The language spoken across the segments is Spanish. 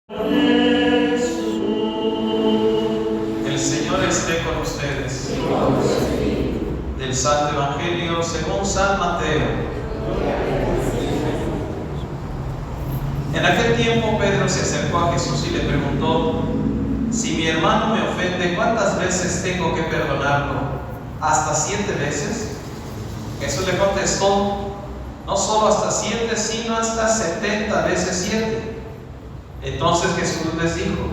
El Señor esté con ustedes. Del Santo Evangelio según San Mateo. En aquel tiempo Pedro se acercó a Jesús y le preguntó: si mi hermano me ofende, ¿cuántas veces tengo que perdonarlo? ¿Hasta 7 veces? Jesús le contestó: no solo hasta 7, sino hasta 70 veces 7. Entonces Jesús les dijo: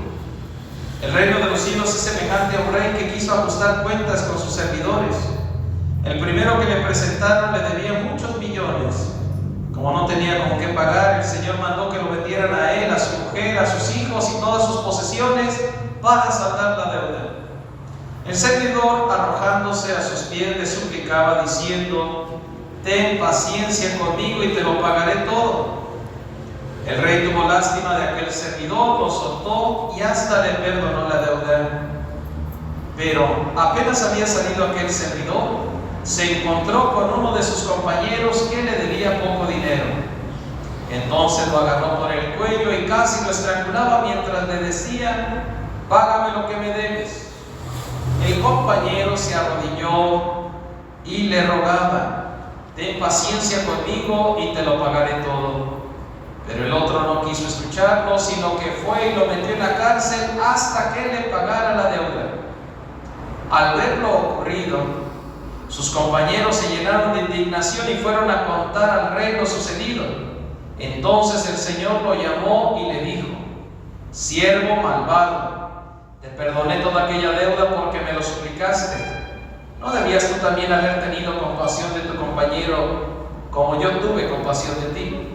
el reino de los cielos es semejante a un rey que quiso ajustar cuentas con sus servidores. El primero que le presentaron le debía muchos millones. Como no tenía con qué pagar, el Señor mandó que lo vendieran a él, a su mujer, a sus hijos y todas sus posesiones para saldar la deuda. El servidor, arrojándose a sus pies, le suplicaba diciendo: ten paciencia conmigo y te lo pagaré todo. El rey tuvo lástima de aquel servidor, lo soltó y hasta le perdonó la deuda. Pero apenas había salido aquel servidor, se encontró con uno de sus compañeros que le debía poco dinero. Entonces lo agarró por el cuello y casi lo estrangulaba mientras le decía: págame lo que me debes. El compañero se arrodilló y le rogaba: ten paciencia conmigo y te lo pagaré todo. Pero el otro no quiso escucharlo, sino que fue y lo metió en la cárcel hasta que le pagara la deuda. Al ver lo ocurrido, sus compañeros se llenaron de indignación y fueron a contar al rey lo sucedido. Entonces el Señor lo llamó y le dijo: siervo malvado, te perdoné toda aquella deuda porque me lo suplicaste. ¿No debías tú también haber tenido compasión de tu compañero como yo tuve compasión de ti?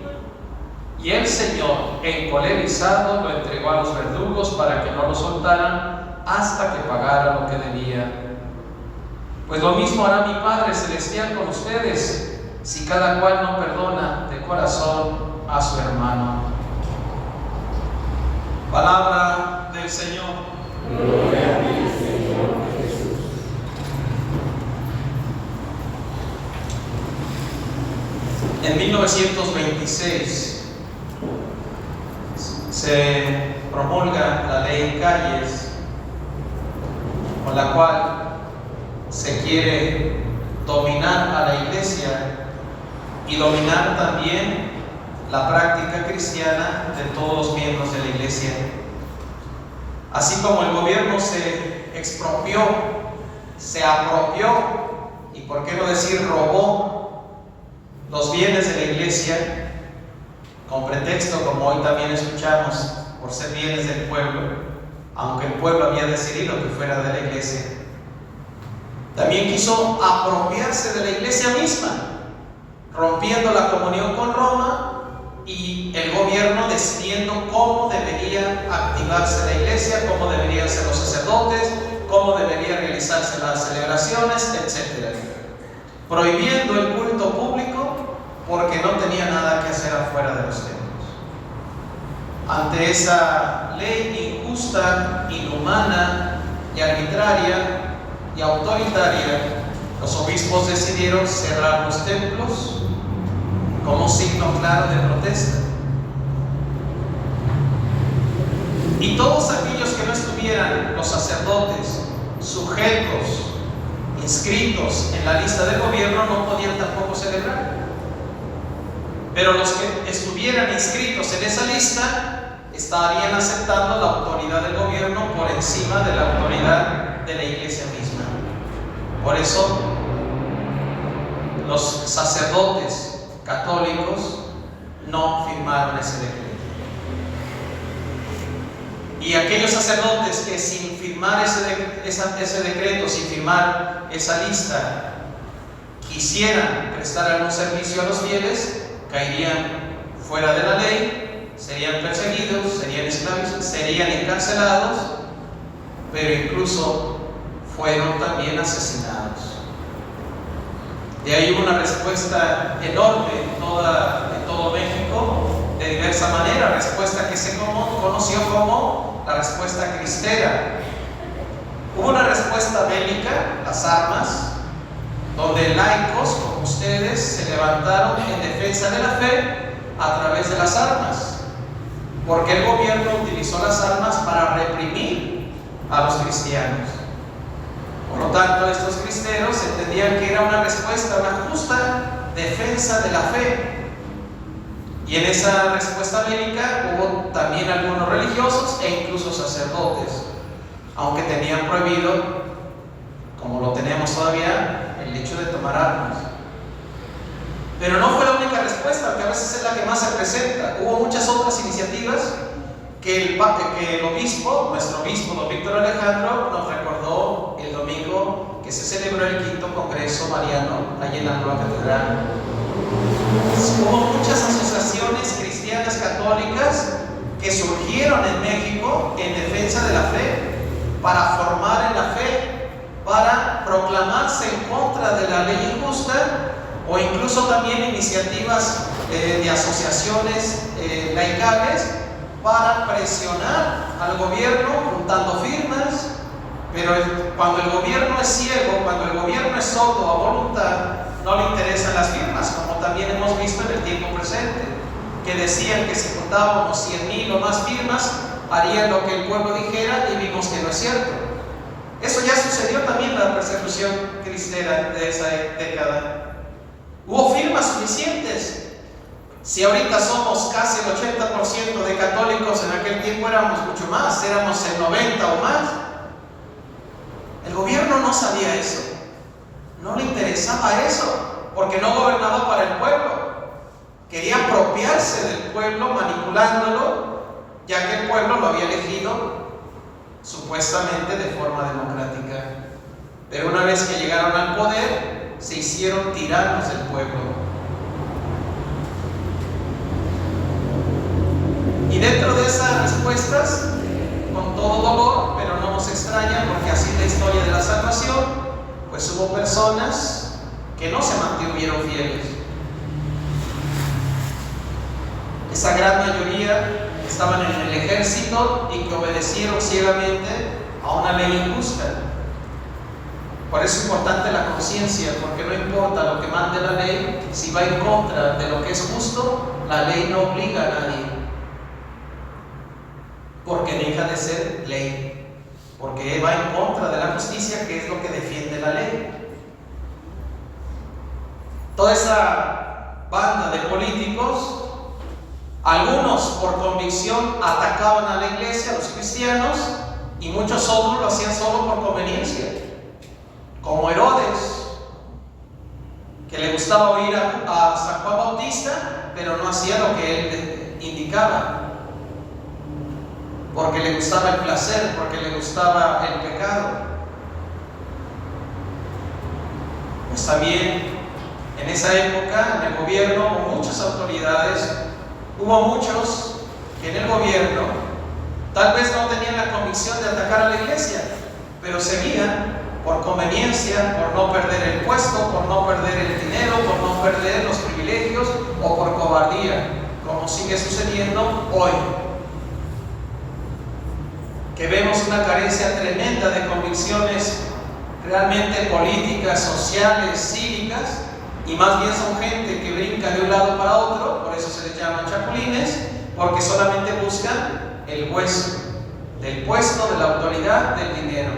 Y el Señor, encolerizado, lo entregó a los verdugos para que no lo soltaran hasta que pagara lo que debía. Pues lo mismo hará mi Padre Celestial con ustedes, si cada cual no perdona de corazón a su hermano. Palabra del Señor. Gloria a ti, Señor Jesús. En 1926 se promulga la ley Calles, con la cual se quiere dominar a la Iglesia y dominar también la práctica cristiana de todos los miembros de la Iglesia. Así como el gobierno se expropió, se apropió y, por qué no decir, robó los bienes de la Iglesia, con pretexto, como hoy también escuchamos, por ser bienes del pueblo, aunque el pueblo había decidido que fuera de la Iglesia. También quiso apropiarse de la Iglesia misma, rompiendo la comunión con Roma y el gobierno decidiendo cómo debería activarse la Iglesia, cómo deberían ser los sacerdotes, cómo deberían realizarse las celebraciones, etc. Prohibiendo el culto público porque no tenía nada que hacer afuera de los templos. Ante esa ley injusta, inhumana y arbitraria y autoritaria, los obispos decidieron cerrar los templos como signo claro de protesta. Y todos aquellos que no estuvieran, los sacerdotes, sujetos, inscritos en la lista del gobierno, no podían tampoco celebrar. Pero los que estuvieran inscritos en esa lista estarían aceptando la autoridad del gobierno por encima de la autoridad de la Iglesia misma. Por eso, los sacerdotes católicos no firmaron ese decreto. Y aquellos sacerdotes que sin firmar ese decreto, sin firmar esa lista, quisieran prestar algún servicio a los fieles, caerían fuera de la ley, serían perseguidos, serían esclavizados, serían encarcelados, pero incluso fueron también asesinados. De ahí hubo una respuesta enorme en todo México, de diversa manera, respuesta que se conoció como la respuesta cristera. Hubo una respuesta bélica, las armas, donde laicos como ustedes se levantaron en defensa de la fe a través de las armas, porque el gobierno utilizó utilizó las armas para reprimir a los cristianos. Por lo tanto, estos cristeros entendían que era una respuesta, una justa defensa de la fe. Y en esa respuesta bélica hubo también algunos religiosos e incluso sacerdotes, aunque tenían prohibido, como lo tenemos todavía, el hecho de tomar armas. Pero no fue la única respuesta, que a veces es la que más se presenta. Hubo muchas otras iniciativas que el obispo, nuestro obispo, don Víctor Alejandro, nos recordó el domingo que se celebró el 5º Congreso Mariano, allí en la Nueva Catedral. Hubo muchas asociaciones cristianas católicas que surgieron en México en defensa de la fe, para formar en la fe, para proclamarse en contra de la ley injusta, o incluso también iniciativas de asociaciones laicales para presionar al gobierno juntando firmas. Pero cuando el gobierno es ciego, cuando el gobierno es sordo a voluntad, no le interesan las firmas, como también hemos visto en el tiempo presente, que decían que si juntábamos 100,000 o más firmas, harían lo que el pueblo dijera, y vimos que no es cierto. Eso ya sucedió también en la persecución cristera de esa década. Hubo firmas suficientes. Si ahorita somos casi el 80% de católicos, en aquel tiempo éramos mucho más, éramos el 90 o más. El gobierno no sabía eso, no le interesaba eso, porque no gobernaba para el pueblo. Quería apropiarse del pueblo manipulándolo, ya que el pueblo lo había elegido supuestamente de forma democrática. Pero una vez que llegaron al poder, se hicieron tiranos del pueblo. Y dentro de esas respuestas, con todo dolor, pero no nos extraña, porque así es la historia de la salvación, pues hubo personas que no se mantuvieron fieles. Esa gran mayoría estaban en el ejército y que obedecieron ciegamente a una ley injusta. Por eso es importante la conciencia, porque no importa lo que mande la ley, si va en contra de lo que es justo, la ley no obliga a nadie, porque deja de ser ley, porque va en contra de la justicia, que es lo que defiende la ley. Toda esa banda de políticos, algunos por convicción atacaban a la iglesia, a los cristianos, y muchos otros lo hacían solo por conveniencia, como Herodes, que le gustaba oír a San Juan Bautista, pero no hacía lo que él indicaba, porque le gustaba el placer, porque le gustaba el pecado. Pues también en esa época, en el gobierno, hubo muchas autoridades, hubo muchos que en el gobierno tal vez no tenían la convicción de atacar a la iglesia, pero seguían por conveniencia, por no perder el puesto, por no perder el dinero, por no perder los privilegios, o por cobardía, como sigue sucediendo hoy, que vemos una carencia tremenda de convicciones realmente políticas, sociales, cívicas, y más bien son gente que brinca de un lado para otro. Por eso se les llaman chapulines, porque solamente buscan el hueso del puesto, de la autoridad, del dinero,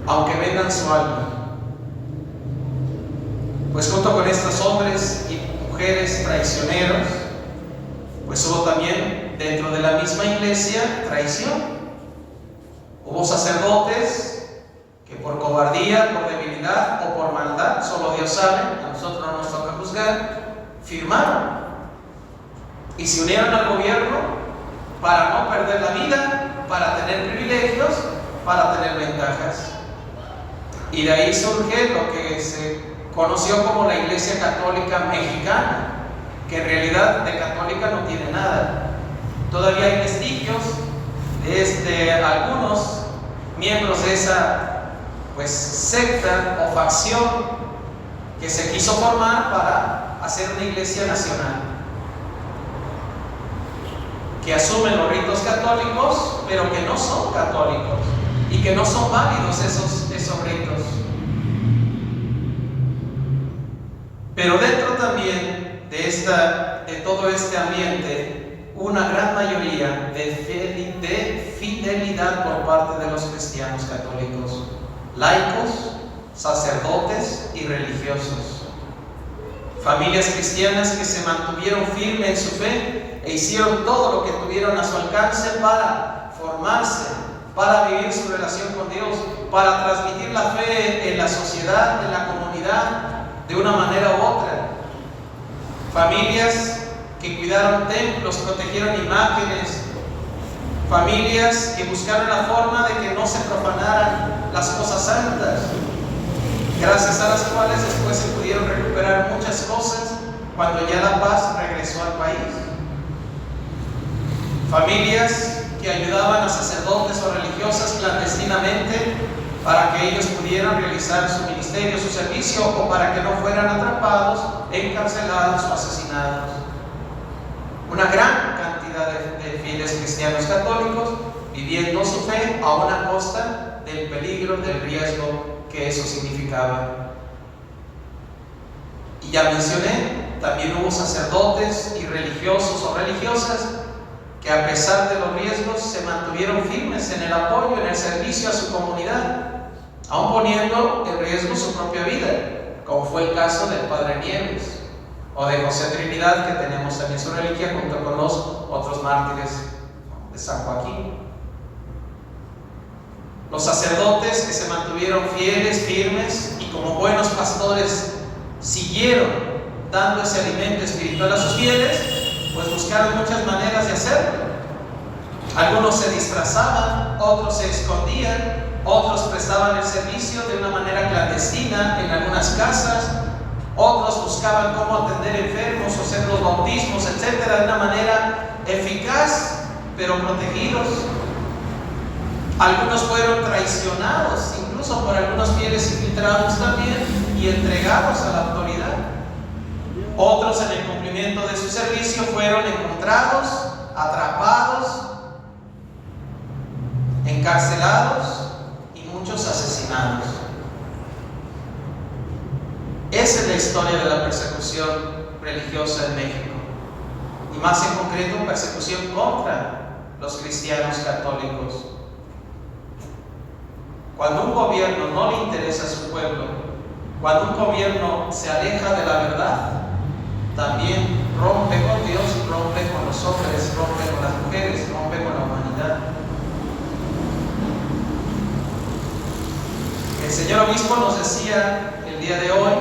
aunque vendan su alma. Pues junto con estos hombres y mujeres traicioneros, pues hubo también dentro de la misma iglesia traición. Hubo sacerdotes que por cobardía, por debilidad o por maldad, solo Dios sabe, a nosotros no nos toca juzgar, firmaron y se unieron al gobierno para no perder la vida, para tener privilegios, para tener ventajas. Y de ahí surge lo que se conoció como la Iglesia Católica Mexicana, que en realidad de católica no tiene nada. Todavía hay vestigios de algunos miembros de esa secta o facción que se quiso formar para hacer una iglesia nacional, que asumen los ritos católicos, pero que no son católicos y que no son válidos esos ritos. Pero dentro también de todo este ambiente, una gran mayoría de fe infidelidad por parte de los cristianos católicos, laicos, sacerdotes y religiosos. Familias cristianas que se mantuvieron firmes en su fe e hicieron todo lo que tuvieron a su alcance para formarse, para vivir su relación con Dios, para transmitir la fe en la sociedad, en la comunidad, de una manera u otra. Familias que cuidaron templos, protegieron imágenes, familias que buscaron la forma de que no se profanaran las cosas santas, gracias a las cuales después se pudieron recuperar muchas cosas cuando ya la paz regresó al país. Familias que ayudaban a sacerdotes o religiosas clandestinamente para que ellos pudieran realizar su ministerio, su servicio, o para que no fueran atrapados, encarcelados o asesinados. Una gran cantidad de fieles cristianos católicos viviendo su fe a una costa del peligro, del riesgo que eso significaba. Y ya mencioné, también hubo sacerdotes y religiosos o religiosas que a pesar de los riesgos se mantuvieron firmes en el apoyo, en el servicio a su comunidad, aun poniendo en riesgo su propia vida, como fue el caso del Padre Nieves o de José Trinidad, que tenemos también su reliquia junto con los otros mártires de San Joaquín. Los sacerdotes que se mantuvieron fieles, firmes y como buenos pastores siguieron dando ese alimento espiritual a sus fieles, pues buscaron muchas maneras de hacerlo. Algunos se disfrazaban, otros se escondían, otros prestaban el servicio de una manera clandestina en algunas casas, otros buscaban cómo atender enfermos o hacer los bautismos, etcétera, de una manera eficaz, pero protegidos. Algunos fueron traicionados, incluso por algunos fieles infiltrados también, y entregados a la autoridad. Otros, en el cumplimiento de su servicio, fueron encontrados, atrapados, encarcelados y muchos asesinados. Esa es la historia de la persecución religiosa en México, y más en concreto persecución contra los cristianos católicos. Cuando un gobierno no le interesa a su pueblo, cuando un gobierno se aleja de la verdad, también rompe con Dios, rompe con los hombres, rompe con las mujeres, rompe con la humanidad. El señor obispo nos decía el día de hoy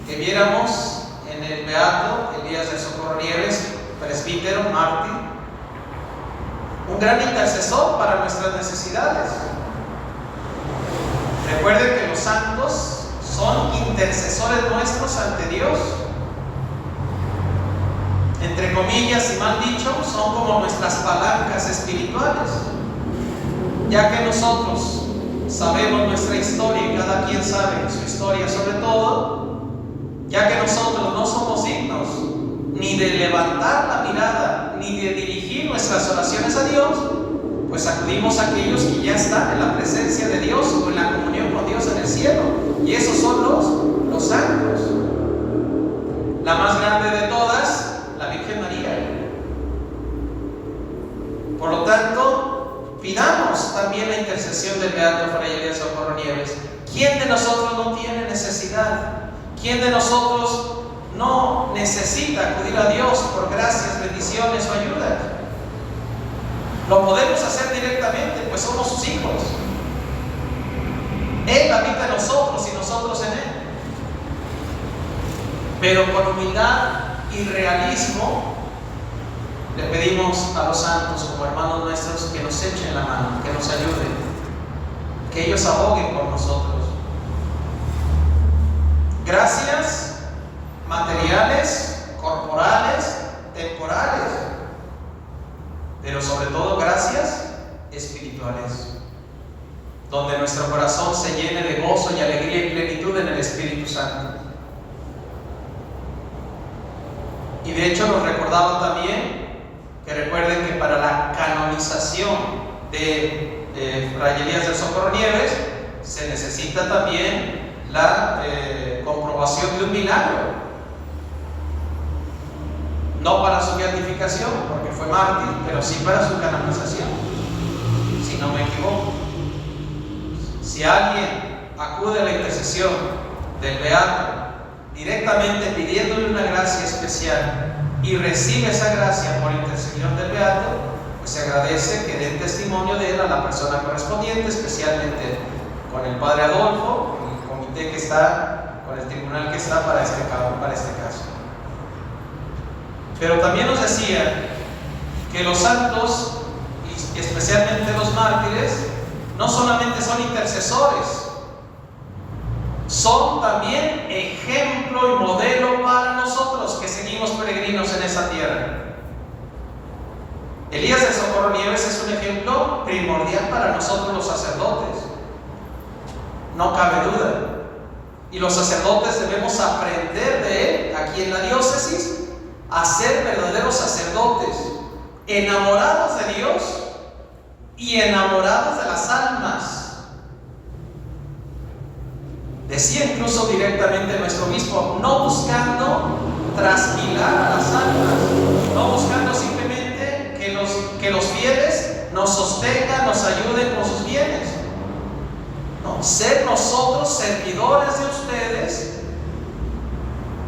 que viéramos en el beato Elías del Socorro Nieves, presbítero, mártir, un gran intercesor para nuestras necesidades. Recuerden que los santos son intercesores nuestros ante Dios. Entre comillas y mal dicho, son como nuestras palancas espirituales, ya que nosotros sabemos nuestra historia y cada quien sabe su historia sobre todo, ya que nosotros no somos dignos ni de levantar la mirada ni de dirigir nuestras oraciones a Dios, pues acudimos a aquellos que ya están en la presencia de Dios o en la comunión con Dios en el cielo, y esos son los santos. La más grande de todas, la Virgen María. Por lo tanto, pidamos también la intercesión del beato Fray Elías Socorro Nieves. ¿Quién de nosotros no tiene necesidad? ¿Quién de nosotros no necesita acudir a Dios por gracias, bendiciones o ayuda? Lo podemos hacer directamente, pues somos sus hijos. Él habita en nosotros y nosotros en Él. Pero con humildad y realismo le pedimos a los santos como hermanos nuestros que nos echen la mano, que nos ayuden, que ellos aboguen por nosotros. Gracias materiales, corporales, temporales, pero sobre todo gracias espirituales, donde nuestro corazón se llene de gozo y alegría y plenitud en el Espíritu Santo. Y de hecho nos recordaba también que recuerden que para la canonización de Fray Elías del Socorro Nieves se necesita también la comprobación de un milagro. No para su beatificación, porque fue mártir, pero sí para su canonización. acude a la intercesión del beato, directamente pidiéndole una gracia especial, y recibe esa gracia por intercesión del beato, pues se agradece que den testimonio de él a la persona correspondiente, especialmente con el padre Adolfo, con el comité que está, con el tribunal que está para este caso. Pero también nos decía que los santos, y especialmente los mártires, no solamente son intercesores, son también ejemplo y modelo para nosotros que seguimos peregrinos en esa tierra. Elías del Socorro Nieves es un ejemplo primordial para nosotros los sacerdotes, no cabe duda. Y los sacerdotes debemos aprender de él aquí en la diócesis a ser verdaderos sacerdotes, enamorados de Dios y enamorados de las almas. Decía incluso directamente nuestro obispo, no buscando trasquilar a las almas, no buscando simplemente que los fieles nos sostengan, nos ayuden con sus bienes. No, ser nosotros servidores de ustedes,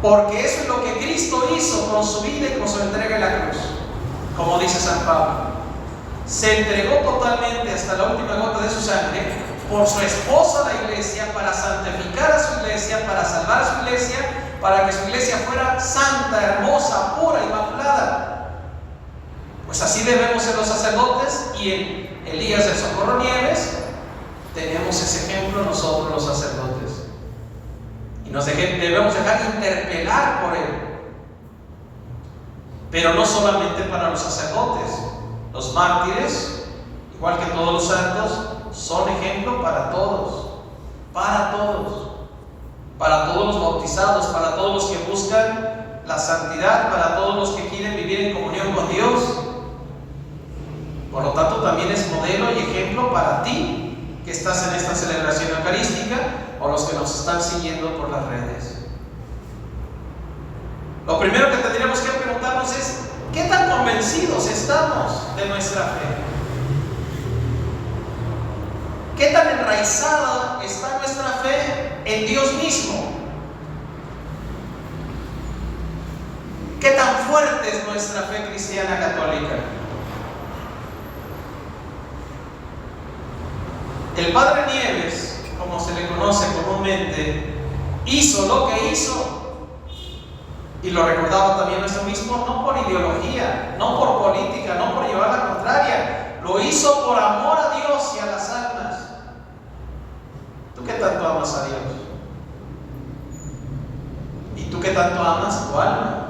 porque eso es lo que Cristo hizo con su vida y con su entrega en la cruz. Como dice San Pablo, se entregó totalmente hasta la última gota de su sangre por su esposa la iglesia, para santificar a su iglesia, para salvar a su iglesia, para que su iglesia fuera santa, hermosa, pura, inmaculada. Pues así debemos ser los sacerdotes, y en Elías del Socorro Nieves tenemos ese ejemplo nosotros los sacerdotes, y nos debemos dejar interpelar por él. Pero no solamente para los sacerdotes, los mártires, igual que todos los santos, son ejemplo para todos, para todos los bautizados, para todos los que buscan la santidad, para todos los que quieren vivir en comunión con Dios. Por lo tanto, también es modelo y ejemplo para ti que estás en esta celebración eucarística, o los que nos están siguiendo por las redes. Lo primero que tendríamos que preguntarnos es: ¿qué tan convencidos estamos de nuestra fe? ¿Qué tan enraizada está nuestra fe en Dios mismo? ¿Qué tan fuerte es nuestra fe cristiana católica? El Padre Nieves, como se le conoce comúnmente, hizo lo que hizo, y lo recordaba también nuestro obispo, no por ideología, no por política, no por llevar la contraria, lo hizo por amor a Dios y a las almas. ¿Tú qué tanto amas a Dios? ¿Y tú qué tanto amas tu alma?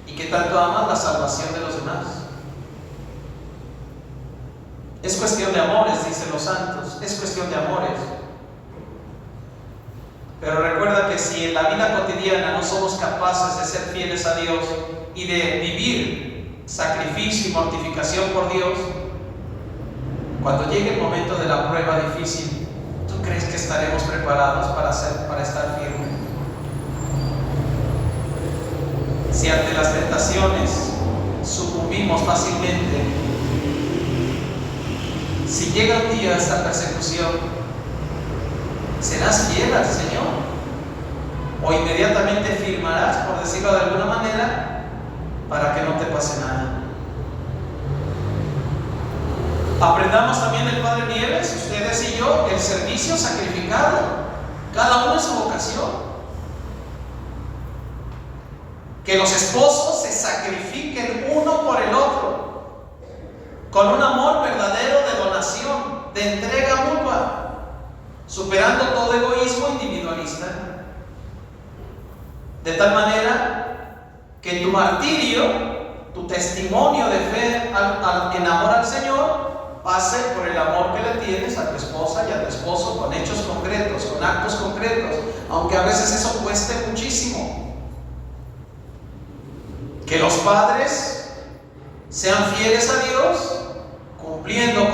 ¿Y qué tanto amas la salvación de los demás? Es cuestión de amores, dicen los santos, es cuestión de amores. Pero recuerda que si en la vida cotidiana no somos capaces de ser fieles a Dios y de vivir sacrificio y mortificación por Dios, cuando llegue el momento de la prueba difícil, ¿tú crees que estaremos preparados para estar firmes? Si ante las tentaciones sucumbimos fácilmente, si llega un día esta persecución, ¿serás fiel al Señor? ¿O inmediatamente firmarás, por decirlo de alguna manera, para que no te pase nada? Aprendamos también del Padre Nieves, ustedes y yo, el servicio sacrificado, cada uno en su vocación. Que los esposos se sacrifiquen uno por el otro, con un amor verdadero de donación, de entrega mutua, superando todo egoísmo individualista, de tal manera que tu martirio, tu testimonio de fe en amor al Señor, pase por el amor que le tienes a tu esposa y a tu esposo, con hechos concretos, con actos concretos, aunque a veces eso cueste muchísimo. Que los padres sean fieles a Dios, cumpliendo con